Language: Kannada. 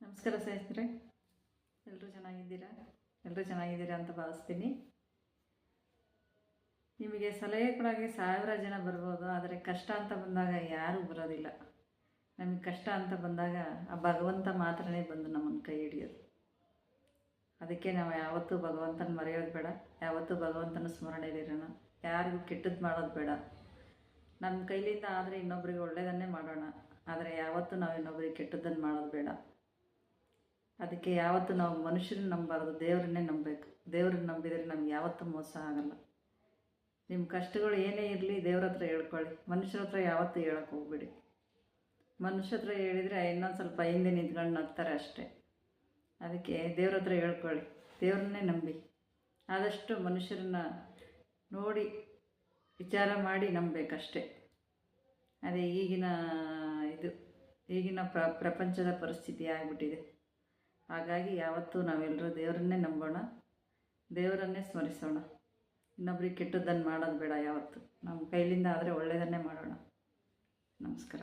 ನಮಸ್ಕಾರ ಸ್ನೇಹಿತರೆ, ಎಲ್ಲರೂ ಚೆನ್ನಾಗಿದ್ದೀರಾ ಅಂತ ಭಾವಿಸ್ತೀನಿ. ನಿಮಗೆ ಸಲಹೆ ಕೊಡೋಕ್ಕೆ 1000 ಜನ ಬರ್ಬೋದು, ಆದರೆ ಕಷ್ಟ ಅಂತ ಬಂದಾಗ ಯಾರೂ ಬರೋದಿಲ್ಲ. ನಮಗೆ ಕಷ್ಟ ಅಂತ ಬಂದಾಗ ಆ ಭಗವಂತ ಮಾತ್ರನೇ ಬಂದು ನಮ್ಮನ್ನು ಕೈ ಹಿಡಿಯೋದು. ಅದಕ್ಕೆ ನಾವು ಯಾವತ್ತೂ ಭಗವಂತನ ಮರೆಯೋದು ಬೇಡ, ಯಾವತ್ತೂ ಭಗವಂತನ ಸ್ಮರಣೆಯಲ್ಲಿರೋಣ. ಯಾರಿಗೂ ಕೆಟ್ಟದ್ದು ಮಾಡೋದು ಬೇಡ. ನಮ್ಮ ಕೈಲಿಂದ ಆದರೆ ಇನ್ನೊಬ್ರಿಗೆ ಒಳ್ಳೆಯದನ್ನೇ ಮಾಡೋಣ, ಆದರೆ ಯಾವತ್ತೂ ನಾವು ಇನ್ನೊಬ್ರಿಗೆ ಕೆಟ್ಟದ್ದನ್ನು ಮಾಡೋದು ಬೇಡ. ಅದಕ್ಕೆ ಯಾವತ್ತೂ ನಾವು ಮನುಷ್ಯರನ್ನ ನಂಬಬಾರ್ದು, ದೇವರನ್ನೇ ನಂಬಬೇಕು. ದೇವ್ರನ್ನ ನಂಬಿದರೆ ನಮ್ಗೆ ಯಾವತ್ತೂ ಮೋಸ ಆಗಲ್ಲ. ನಿಮ್ಮ ಕಷ್ಟಗಳು ಏನೇ ಇರಲಿ ದೇವ್ರ ಹತ್ರ ಹೇಳ್ಕೊಳ್ಳಿ, ಮನುಷ್ಯರ ಹತ್ರ ಯಾವತ್ತೂ ಹೇಳೋಕ್ಕೆ ಹೋಗ್ಬೇಡಿ. ಮನುಷ್ಯ ಹತ್ರ ಹೇಳಿದರೆ ಇನ್ನೊಂದು ಸ್ವಲ್ಪ ಹಿಂದೆ ನಿಂತ್ಕೊಂಡು ನಗ್ತಾರೆ ಅಷ್ಟೇ. ಅದಕ್ಕೆ ದೇವ್ರ ಹತ್ರ ಹೇಳ್ಕೊಳ್ಳಿ, ದೇವ್ರನ್ನೇ ನಂಬಿ. ಆದಷ್ಟು ಮನುಷ್ಯರನ್ನ ನೋಡಿ ವಿಚಾರ ಮಾಡಿ ನಂಬಬೇಕಷ್ಟೆ. ಅದೇ ಈಗಿನ ಪ್ರಪಂಚದ ಪರಿಸ್ಥಿತಿ ಆಗಿಬಿಟ್ಟಿದೆ. ಹಾಗಾಗಿ ಯಾವತ್ತೂ ನಾವೆಲ್ಲರೂ ದೇವರನ್ನೇ ನಂಬೋಣ, ದೇವರನ್ನೇ ಸ್ಮರಿಸೋಣ. ಇನ್ನೊಬ್ರಿಗೆ ಕೆಟ್ಟದ್ದನ್ನು ಮಾಡೋದು ಬೇಡ. ಯಾವತ್ತು ನಮ್ಮ ಕೈಲಿಂದ ಆದರೆ ಒಳ್ಳೆಯದನ್ನೇ ಮಾಡೋಣ. ನಮಸ್ಕಾರ.